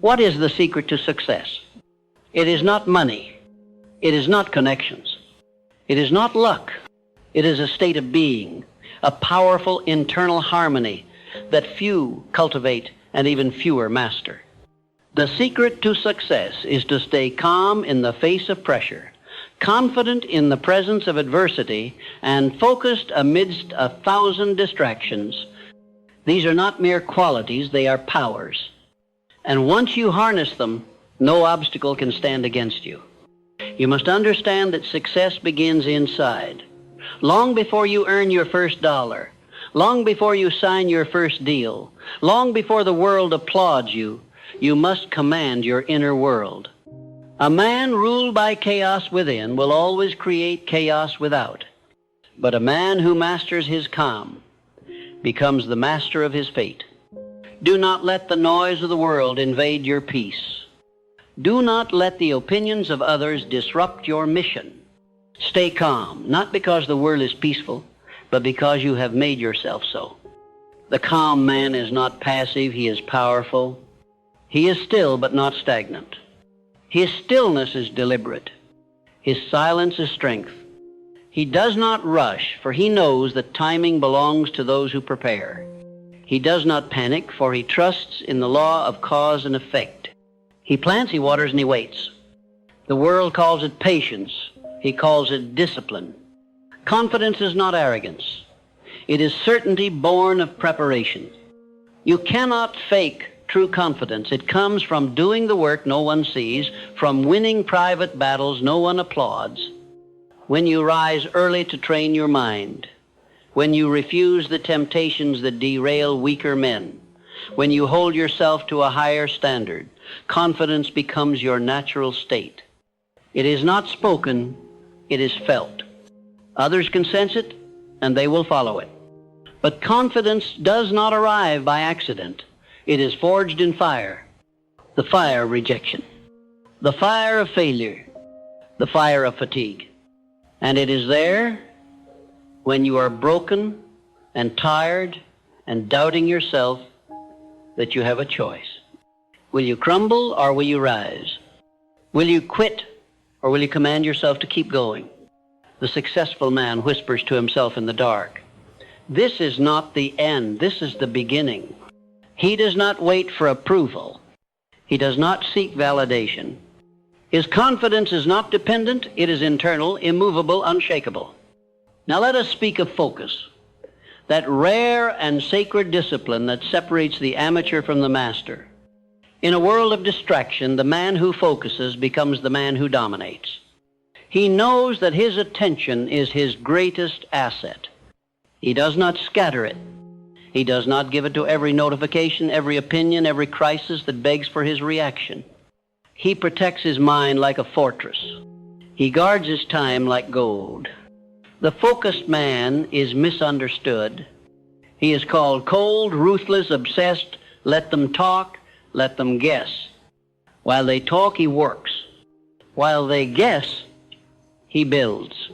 What is the secret to success? It is not money. It is not connections. It is not luck. It is a state of being, a powerful internal harmony that few cultivate and even fewer master. The secret to success is to stay calm in the face of pressure, confident in the presence of adversity, and focused amidst 1,000 distractions. These are not mere qualities, they are powers. And once you harness them, no obstacle can stand against you. You must understand that success begins inside. Long before you earn your first dollar, long before you sign your first deal, long before the world applauds you, you must command your inner world. A man ruled by chaos within will always create chaos without. But a man who masters his calm becomes the master of his fate. Do not let the noise of the world invade your peace. Do not let the opinions of others disrupt your mission. Stay calm, not because the world is peaceful, but because you have made yourself so. The calm man is not passive, he is powerful. He is still but not stagnant. His stillness is deliberate. His silence is strength. He does not rush, for he knows that timing belongs to those who prepare. He does not panic, for he trusts in the law of cause and effect. He plants, he waters, and he waits. The world calls it patience. He calls it discipline. Confidence is not arrogance. It is certainty born of preparation. You cannot fake true confidence. It comes from doing the work no one sees, from winning private battles no one applauds. When you rise early to train your mind, when you refuse the temptations that derail weaker men, when you hold yourself to a higher standard, confidence becomes your natural state. It is not spoken, it is felt. Others can sense it, and they will follow it. But confidence does not arrive by accident. It is forged in fire, the fire of rejection, the fire of failure, the fire of fatigue. And it is there, when you are broken and tired and doubting yourself, that you have a choice. Will you crumble or will you rise? Will you quit or will you command yourself to keep going? The successful man whispers to himself in the dark, "This is not the end, this is the beginning." He does not wait for approval. He does not seek validation. His confidence is not dependent, it is internal, immovable, unshakable. Now let us speak of focus, that rare and sacred discipline that separates the amateur from the master. In a world of distraction, the man who focuses becomes the man who dominates. He knows that his attention is his greatest asset. He does not scatter it. He does not give it to every notification, every opinion, every crisis that begs for his reaction. He protects his mind like a fortress. He guards his time like gold. The focused man is misunderstood. He is called cold, ruthless, obsessed. Let them talk, let them guess. While they talk, he works. While they guess, he builds.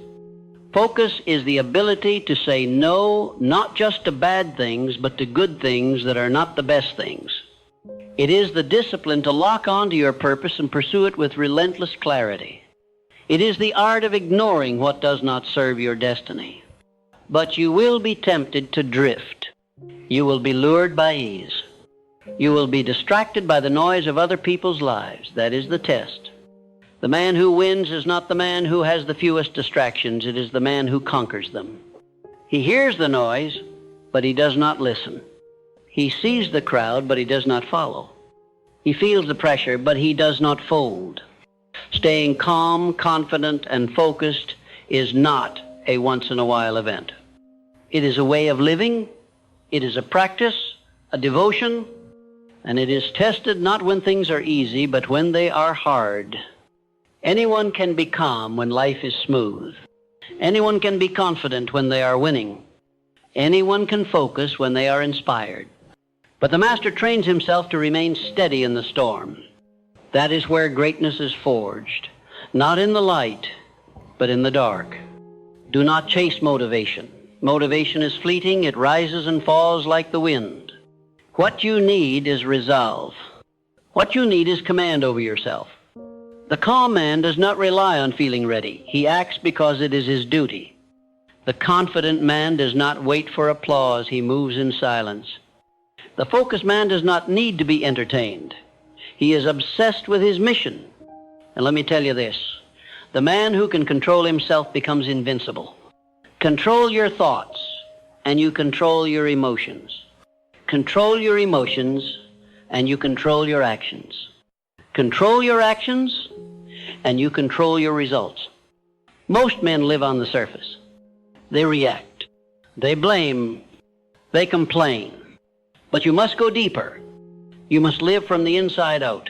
Focus is the ability to say no, not just to bad things, but to good things that are not the best things. It is the discipline to lock on to your purpose and pursue it with relentless clarity. It is the art of ignoring what does not serve your destiny. But you will be tempted to drift. You will be lured by ease. You will be distracted by the noise of other people's lives. That is the test. The man who wins is not the man who has the fewest distractions. It is the man who conquers them. He hears the noise, but he does not listen. He sees the crowd, but he does not follow. He feels the pressure, but he does not fold. Staying calm, confident, and focused is not a once-in-a-while event. It is a way of living. It is a practice, a devotion, and it is tested not when things are easy, but when they are hard. Anyone can be calm when life is smooth. Anyone can be confident when they are winning. Anyone can focus when they are inspired. But the master trains himself to remain steady in the storm. That is where greatness is forged, not in the light, but in the dark. Do not chase motivation. Motivation is fleeting. It rises and falls like the wind. What you need is resolve. What you need is command over yourself. The calm man does not rely on feeling ready. He acts because it is his duty. The confident man does not wait for applause. He moves in silence. The focused man does not need to be entertained. He is obsessed with his mission. And let me tell you this, the man who can control himself becomes invincible. Control your thoughts, and you control your emotions. Control your emotions, and you control your actions. Control your actions, and you control your results. Most men live on the surface. They react. They blame. They complain. But you must go deeper. You must live from the inside out.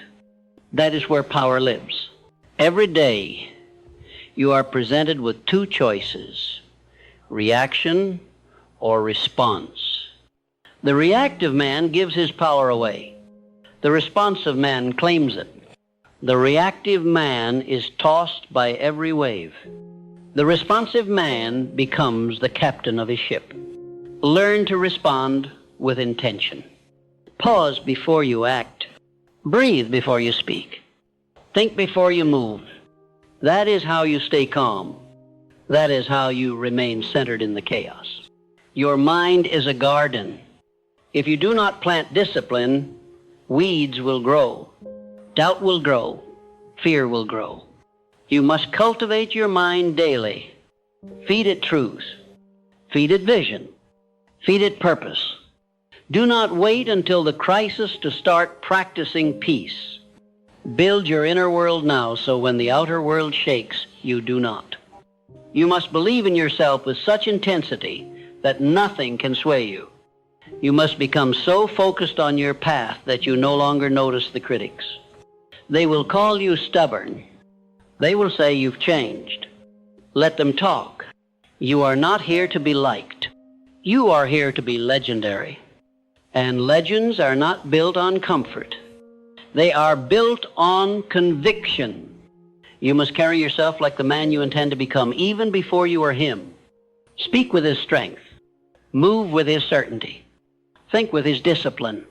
That is where power lives. Every day, you are presented with two choices, reaction or response. The reactive man gives his power away. The responsive man claims it. The reactive man is tossed by every wave. The responsive man becomes the captain of his ship. Learn to respond with intention. Pause before you act. Breathe before you speak. Think before you move. That is how you stay calm. That is how you remain centered in the chaos. Your mind is a garden. If you do not plant discipline, weeds will grow. Doubt will grow. Fear will grow. You must cultivate your mind daily. Feed it truth. Feed it vision. Feed it purpose. Do not wait until the crisis to start practicing peace. Build your inner world now so when the outer world shakes, you do not. You must believe in yourself with such intensity that nothing can sway you. You must become so focused on your path that you no longer notice the critics. They will call you stubborn. They will say you've changed. Let them talk. You are not here to be liked. You are here to be legendary. And legends are not built on comfort. They are built on conviction. You must carry yourself like the man you intend to become, even before you are him. Speak with his strength. Move with his certainty. Think with his discipline.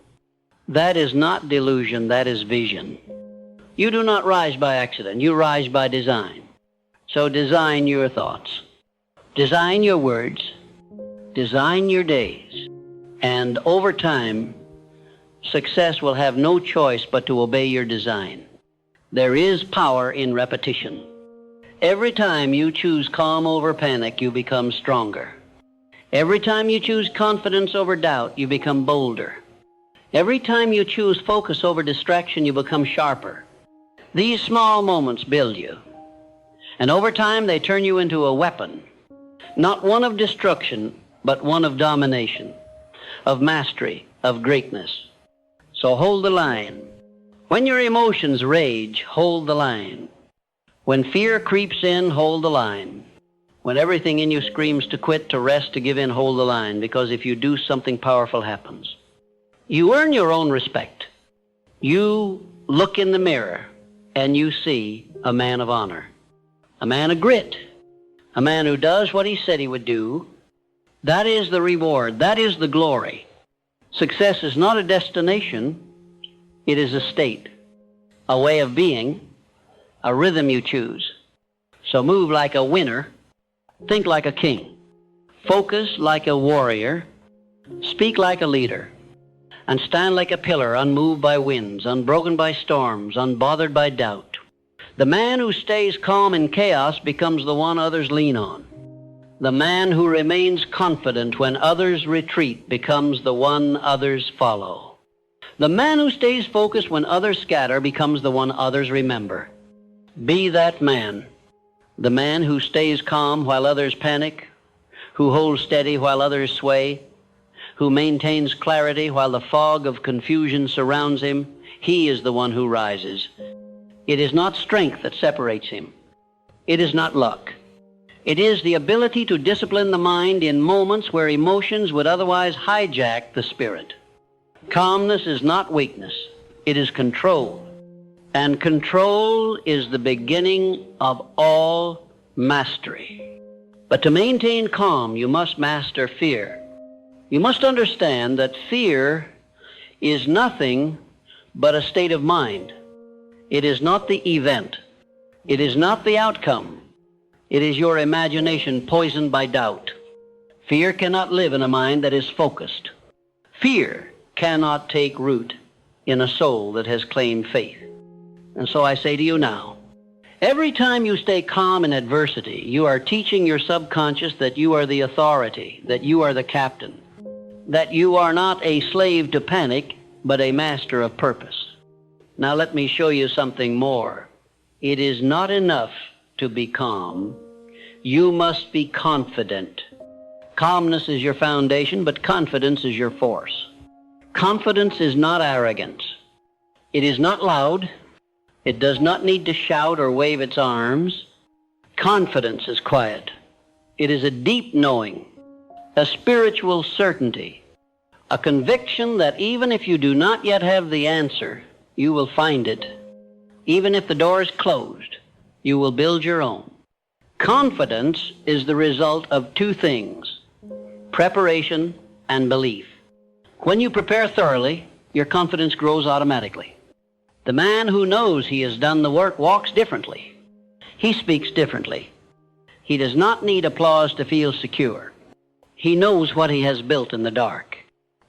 That is not delusion, that is vision. You do not rise by accident, you rise by design. So design your thoughts. Design your words. Design your days. And over time, success will have no choice but to obey your design. There is power in repetition. Every time you choose calm over panic, you become stronger. Every time you choose confidence over doubt, you become bolder. Every time you choose focus over distraction, you become sharper. These small moments build you. And over time, they turn you into a weapon. Not one of destruction, but one of domination, of mastery, of greatness. So hold the line. When your emotions rage, hold the line. When fear creeps in, hold the line. When everything in you screams to quit, to rest, to give in, hold the line, because if you do, something powerful happens. You earn your own respect. You look in the mirror and you see a man of honor, a man of grit, a man who does what he said he would do. That is the reward. That is the glory. Success is not a destination. It is a state, a way of being, a rhythm you choose. So move like a winner. Think like a king. Focus like a warrior. Speak like a leader. And stand like a pillar, unmoved by winds, unbroken by storms, unbothered by doubt. The man who stays calm in chaos becomes the one others lean on. The man who remains confident when others retreat becomes the one others follow. The man who stays focused when others scatter becomes the one others remember. Be that man. The man who stays calm while others panic, who holds steady while others sway, who maintains clarity while the fog of confusion surrounds him, he is the one who rises. It is not strength that separates him. It is not luck. It is the ability to discipline the mind in moments where emotions would otherwise hijack the spirit. Calmness is not weakness. It is control. And control is the beginning of all mastery. But to maintain calm, you must master fear. You must understand that fear is nothing but a state of mind. It is not the event. It is not the outcome. It is your imagination poisoned by doubt. Fear cannot live in a mind that is focused. Fear cannot take root in a soul that has claimed faith. And so I say to you now, every time you stay calm in adversity, you are teaching your subconscious that you are the authority, that you are the captain, that you are not a slave to panic, but a master of purpose. Now let me show you something more. It is not enough to be calm. You must be confident. Calmness is your foundation, but confidence is your force. Confidence is not arrogance. It is not loud. It does not need to shout or wave its arms. Confidence is quiet. It is a deep knowing, a spiritual certainty, a conviction that even if you do not yet have the answer, you will find it. Even if the door is closed, you will build your own. Confidence is the result of two things: preparation and belief. When you prepare thoroughly, your confidence grows automatically. The man who knows he has done the work walks differently. He speaks differently. He does not need applause to feel secure. He knows what he has built in the dark.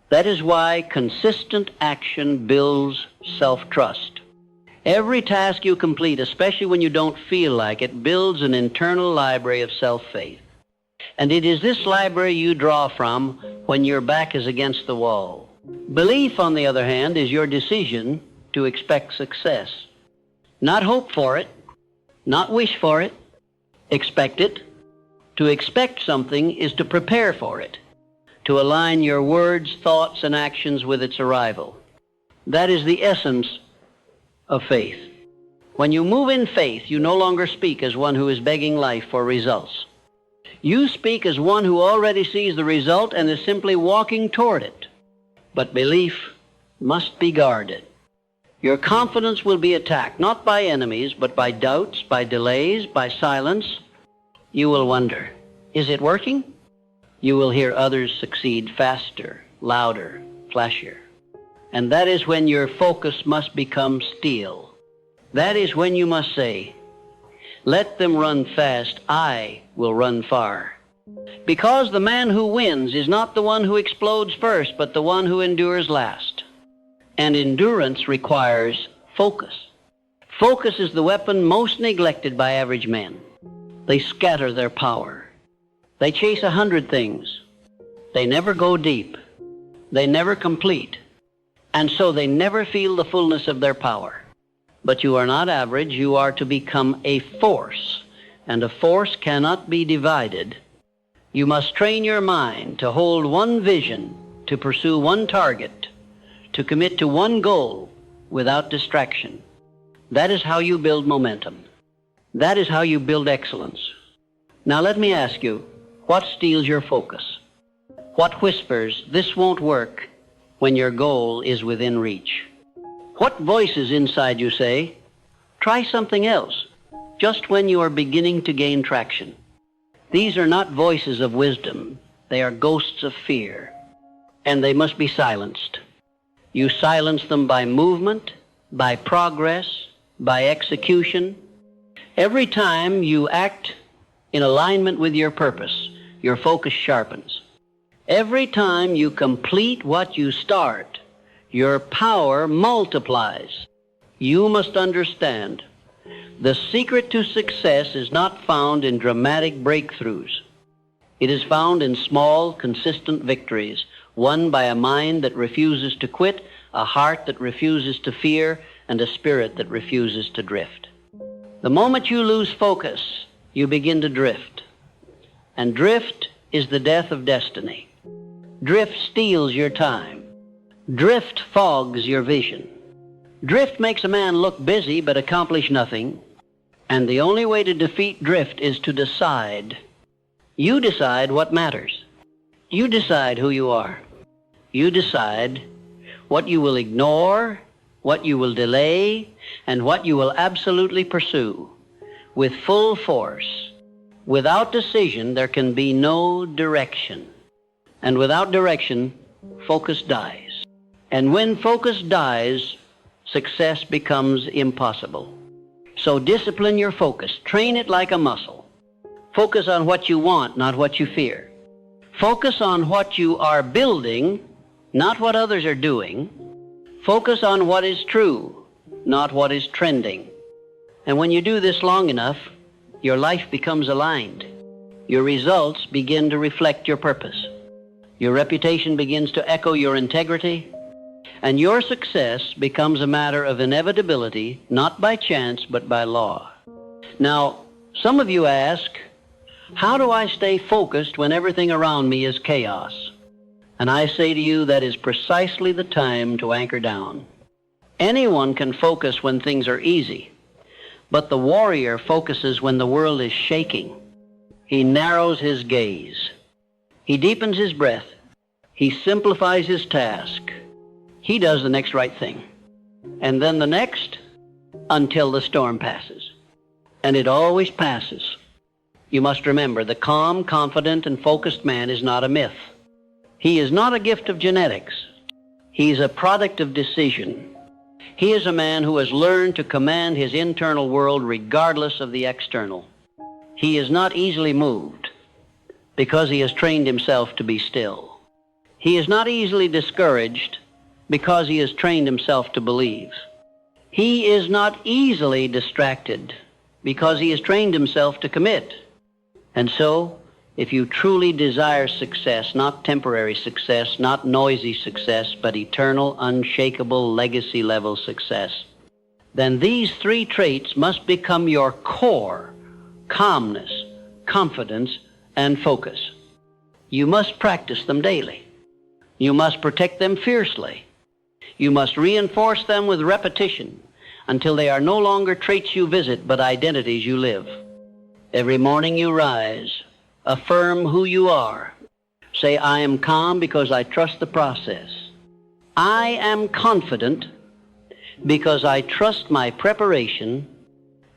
That is why consistent action builds self-trust. Every task you complete, especially when you don't feel like it, builds an internal library of self-faith. And it is this library you draw from when your back is against the wall. Belief, on the other hand, is your decision to expect success. Not hope for it, not wish for it, expect it. To expect something is to prepare for it, to align your words, thoughts, and actions with its arrival. That is the essence of faith. When you move in faith, you no longer speak as one who is begging life for results. You speak as one who already sees the result and is simply walking toward it. But belief must be guarded. Your confidence will be attacked, not by enemies, but by doubts, by delays, by silence. You will wonder, is it working? You will hear others succeed faster, louder, flashier. And that is when your focus must become steel. That is when you must say, let them run fast, I will run far. Because the man who wins is not the one who explodes first, but the one who endures last. And endurance requires focus. Focus is the weapon most neglected by average men. They scatter their power. They chase 100 things. They never go deep. They never complete. And so they never feel the fullness of their power. But you are not average. You are to become a force. And a force cannot be divided. You must train your mind to hold one vision, to pursue one target, to commit to one goal without distraction. That is how you build momentum. That is how you build excellence. Now let me ask you, what steals your focus? What whispers, this won't work, when your goal is within reach? What voices inside you say, try something else, just when you are beginning to gain traction? These are not voices of wisdom. They are ghosts of fear, and they must be silenced. You silence them by movement, by progress, by execution. Every time you act in alignment with your purpose, your focus sharpens. Every time you complete what you start, your power multiplies. You must understand, the secret to success is not found in dramatic breakthroughs. It is found in small, consistent victories, won by a mind that refuses to quit, a heart that refuses to fear, and a spirit that refuses to drift. The moment you lose focus, you begin to drift. And drift is the death of destiny. Drift steals your time. Drift fogs your vision. Drift makes a man look busy but accomplish nothing. And the only way to defeat drift is to decide. You decide what matters. You decide who you are. You decide what you will ignore, what you will delay, and what you will absolutely pursue with full force. Without decision, there can be no direction. And without direction, focus dies. And when focus dies, success becomes impossible. So discipline your focus. Train it like a muscle. Focus on what you want, not what you fear. Focus on what you are building, not what others are doing. Focus on what is true, not what is trending. And when you do this long enough, your life becomes aligned. Your results begin to reflect your purpose. Your reputation begins to echo your integrity, and your success becomes a matter of inevitability, not by chance, but by law. Now, some of you ask, how do I stay focused when everything around me is chaos? And I say to you, that is precisely the time to anchor down. Anyone can focus when things are easy, but the warrior focuses when the world is shaking. He narrows his gaze. He deepens his breath. He simplifies his task. He does the next right thing, and then the next, until the storm passes. And it always passes. You must remember, the calm, confident, and focused man is not a myth. He is not a gift of genetics. He is a product of decision. He is a man who has learned to command his internal world regardless of the external. He is not easily moved because he has trained himself to be still. He is not easily discouraged because he has trained himself to believe. He is not easily distracted because he has trained himself to commit. And so, if you truly desire success, not temporary success, not noisy success, but eternal, unshakable, legacy-level success, then these three traits must become your core: calmness, confidence, and focus. You must practice them daily. You must protect them fiercely. You must reinforce them with repetition until they are no longer traits you visit, but identities you live. Every morning you rise, affirm who you are. Say, I am calm because I trust the process. I am confident because I trust my preparation.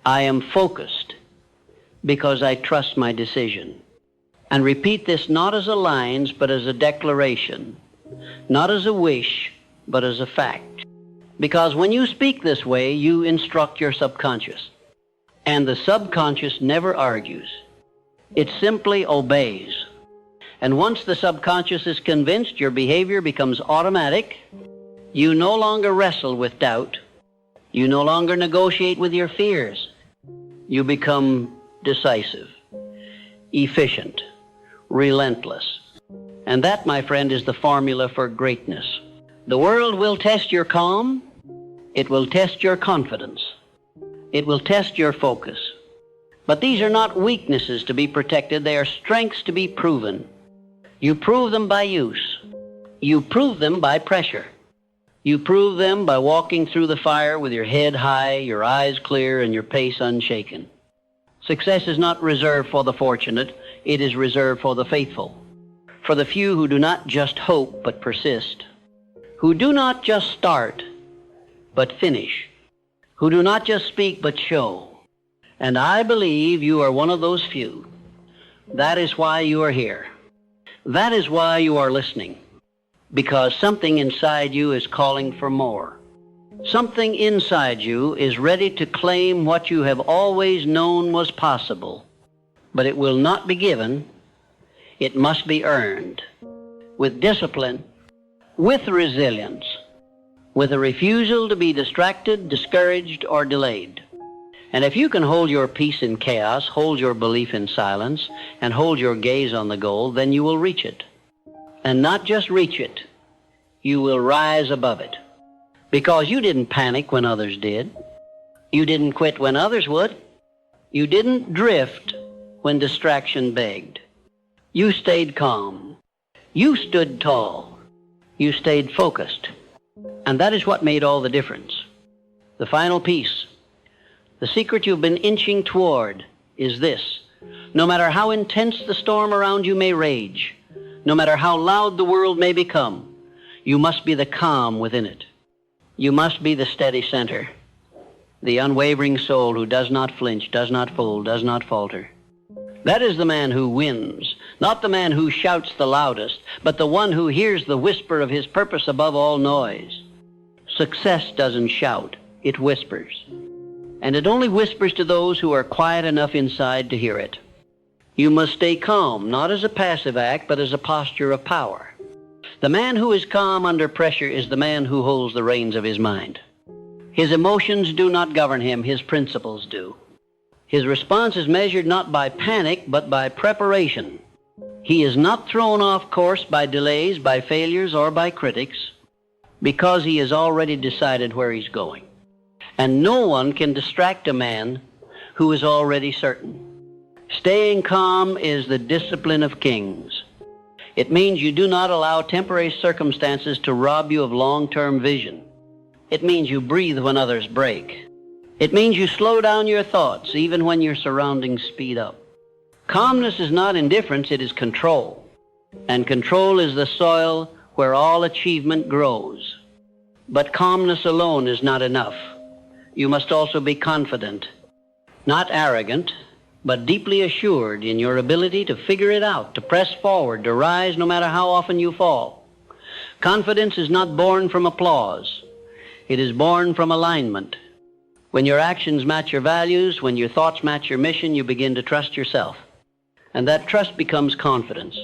I am focused because I trust my decision. And repeat this not as a lines, but as a declaration. Not as a wish, but as a fact. Because when you speak this way, you instruct your subconscious. And the subconscious never argues. It simply obeys. And once the subconscious is convinced, your behavior becomes automatic. You no longer wrestle with doubt. You no longer negotiate with your fears. You become decisive, efficient, relentless. And that, my friend, is the formula for greatness. The world will test your calm. It will test your confidence. It will test your focus. But these are not weaknesses to be protected. They are strengths to be proven. You prove them by use. You prove them by pressure. You prove them by walking through the fire with your head high, your eyes clear, and your pace unshaken. Success is not reserved for the fortunate. It is reserved for the faithful, for the few who do not just hope but persist, who do not just start but finish, who do not just speak but show. And I believe you are one of those few. That is why you are here. That is why you are listening, because something inside you is calling for more. Something inside you is ready to claim what you have always known was possible, but it will not be given. It must be earned with discipline, with resilience, with a refusal to be distracted, discouraged, or delayed. And if you can hold your peace in chaos, hold your belief in silence, and hold your gaze on the goal, then you will reach it. And not just reach it, you will rise above it. Because you didn't panic when others did. You didn't quit when others would. You didn't drift when distraction begged. You stayed calm. You stood tall. You stayed focused. And that is what made all the difference. The final piece, the secret you've been inching toward, is this. No matter how intense the storm around you may rage, no matter how loud the world may become, you must be the calm within it. You must be the steady center, the unwavering soul who does not flinch, does not fold, does not falter. That is the man who wins, not the man who shouts the loudest, but the one who hears the whisper of his purpose above all noise. Success doesn't shout, it whispers. And it only whispers to those who are quiet enough inside to hear it. You must stay calm, not as a passive act, but as a posture of power. The man who is calm under pressure is the man who holds the reins of his mind. His emotions do not govern him, his principles do. His response is measured not by panic, but by preparation. He is not thrown off course by delays, by failures, or by critics, because he has already decided where he's going. And no one can distract a man who is already certain. Staying calm is the discipline of kings. It means you do not allow temporary circumstances to rob you of long-term vision. It means you breathe when others break. It means you slow down your thoughts even when your surroundings speed up. Calmness is not indifference, it is control. And control is the soil where all achievement grows. But calmness alone is not enough. You must also be confident, not arrogant, but deeply assured in your ability to figure it out, to press forward, to rise no matter how often you fall. Confidence is not born from applause. It is born from alignment. When your actions match your values, when your thoughts match your mission, you begin to trust yourself. And that trust becomes confidence.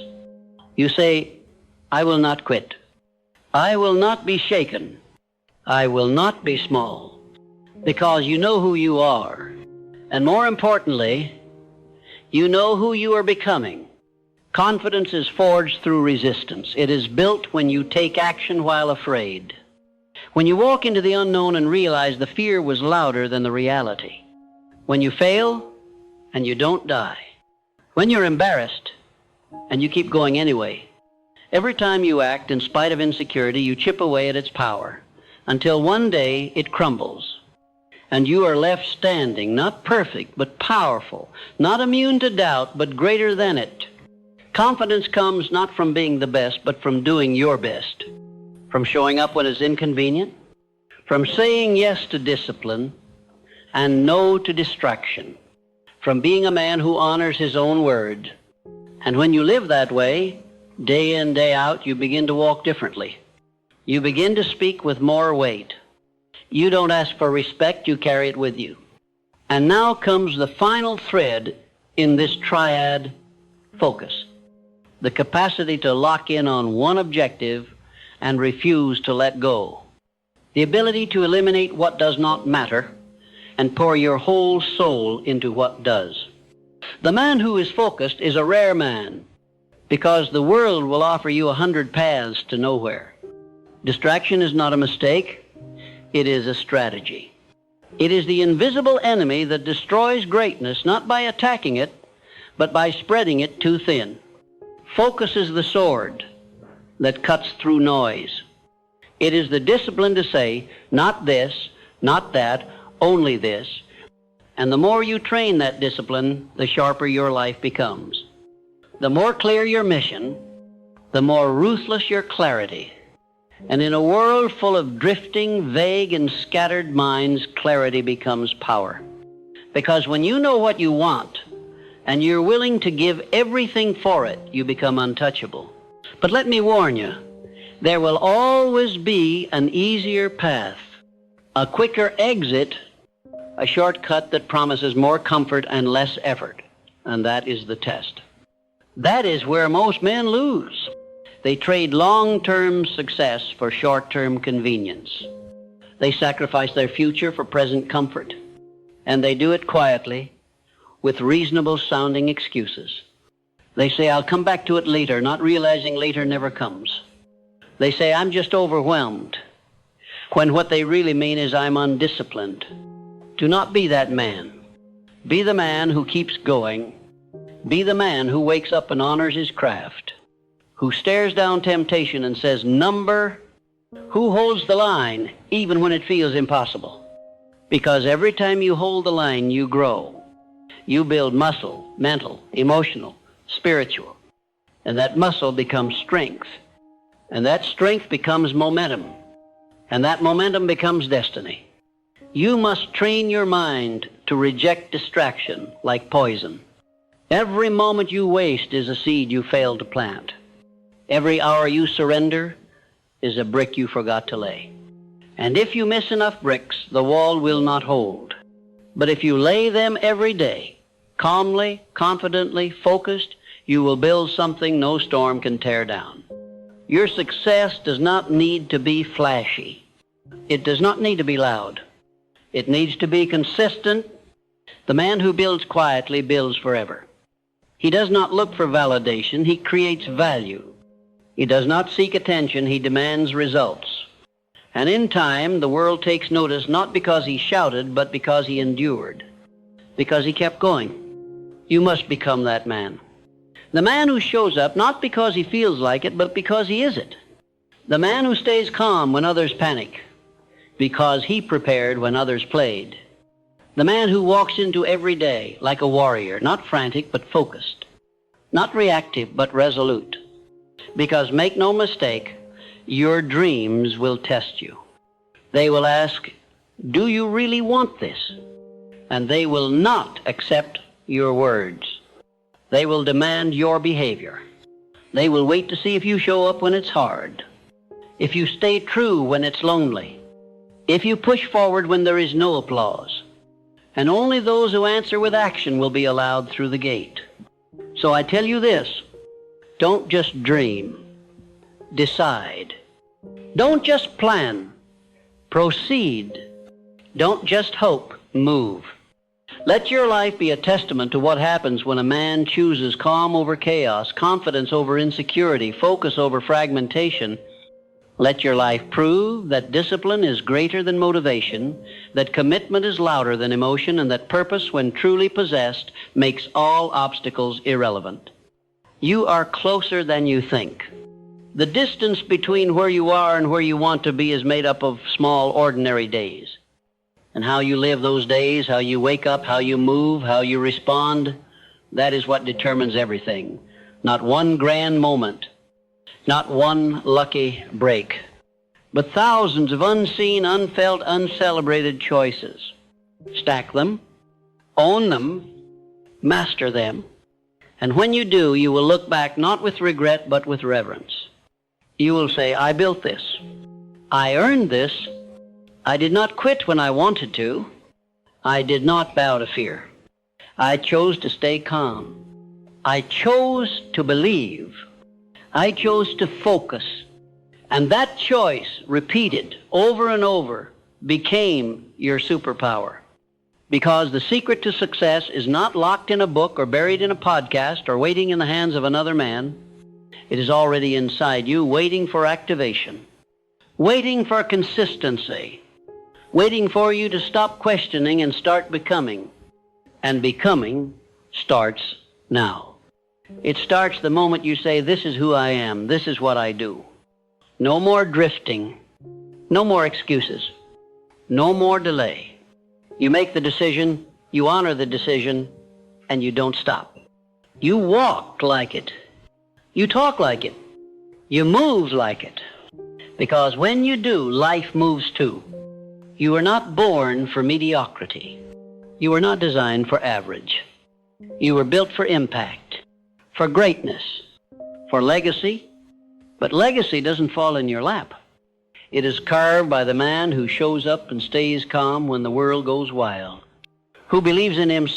You say, I will not quit. I will not be shaken. I will not be small. Because you know who you are. And more importantly, you know who you are becoming. Confidence is forged through resistance. It is built when you take action while afraid. When you walk into the unknown and realize the fear was louder than the reality. When you fail and you don't die. When you're embarrassed and you keep going anyway. Every time you act in spite of insecurity, you chip away at its power until one day it crumbles. And you are left standing, not perfect, but powerful, not immune to doubt, but greater than it. Confidence comes not from being the best, but from doing your best. From showing up when it's inconvenient, from saying yes to discipline and no to distraction, from being a man who honors his own word. And when you live that way, day in, day out, you begin to walk differently. You begin to speak with more weight. You don't ask for respect, you carry it with you. And now comes the final thread in this triad focus. The capacity to lock in on one objective and refuse to let go. The ability to eliminate what does not matter and pour your whole soul into what does. The man who is focused is a rare man because the world will offer you 100 paths to nowhere. Distraction is not a mistake. It is a strategy. It is the invisible enemy that destroys greatness, not by attacking it, but by spreading it too thin. Focus is the sword that cuts through noise. It is the discipline to say, not this, not that, only this. And the more you train that discipline, the sharper your life becomes. The more clear your mission, the more ruthless your clarity. And in a world full of drifting, vague, and scattered minds, clarity becomes power. Because when you know what you want, and you're willing to give everything for it, you become untouchable. But let me warn you, there will always be an easier path, a quicker exit, a shortcut that promises more comfort and less effort. And that is the test. That is where most men lose. They trade long-term success for short-term convenience. They sacrifice their future for present comfort. And they do it quietly, with reasonable-sounding excuses. They say, I'll come back to it later, not realizing later never comes. They say, I'm just overwhelmed, when what they really mean is I'm undisciplined. Do not be that man. Be the man who keeps going. Be the man who wakes up and honors his craft, who stares down temptation and says, number, who holds the line even when it feels impossible. Because every time you hold the line, you grow. You build muscle, mental, emotional, spiritual. And that muscle becomes strength. And that strength becomes momentum. And that momentum becomes destiny. You must train your mind to reject distraction like poison. Every moment you waste is a seed you failed to plant. Every hour you surrender is a brick you forgot to lay. And if you miss enough bricks, the wall will not hold. But if you lay them every day, calmly, confidently, focused, you will build something no storm can tear down. Your success does not need to be flashy. It does not need to be loud. It needs to be consistent. The man who builds quietly builds forever. He does not look for validation. He creates value. He does not seek attention. He demands results. And in time, the world takes notice not because he shouted, but because he endured, because he kept going. You must become that man. The man who shows up not because he feels like it, but because he is it. The man who stays calm when others panic, because he prepared when others played. The man who walks into every day like a warrior, not frantic but focused, not reactive but resolute. Because make no mistake, your dreams will test you. They will ask, do you really want this? And they will not accept your words. They will demand your behavior. They will wait to see if you show up when it's hard, if you stay true when it's lonely, if you push forward when there is no applause. And only those who answer with action will be allowed through the gate. So I tell you this, don't just dream, decide. Don't just plan, proceed. Don't just hope, move. Let your life be a testament to what happens when a man chooses calm over chaos, confidence over insecurity, focus over fragmentation. Let your life prove that discipline is greater than motivation, that commitment is louder than emotion, and that purpose, when truly possessed, makes all obstacles irrelevant. You are closer than you think. The distance between where you are and where you want to be is made up of small, ordinary days. And how you live those days, how you wake up, how you move, how you respond, that is what determines everything. Not one grand moment, not one lucky break, but thousands of unseen, unfelt, uncelebrated choices. Stack them, own them, master them, and when you do, you will look back not with regret, but with reverence. You will say, I built this. I earned this. I did not quit when I wanted to. I did not bow to fear. I chose to stay calm. I chose to believe. I chose to focus. And that choice, repeated over and over, became your superpower. Because the secret to success is not locked in a book or buried in a podcast or waiting in the hands of another man. It is already inside you, waiting for activation, waiting for consistency, waiting for you to stop questioning and start becoming. And becoming starts now. It starts the moment you say, this is who I am, this is what I do. No more drifting, no more excuses, no more delay. You make the decision, you honor the decision, and you don't stop. You walk like it. You talk like it. You move like it. Because when you do, life moves too. You were not born for mediocrity. You were not designed for average. You were built for impact, for greatness, for legacy. But legacy doesn't fall in your lap. It is carved by the man who shows up and stays calm when the world goes wild, who believes in himself.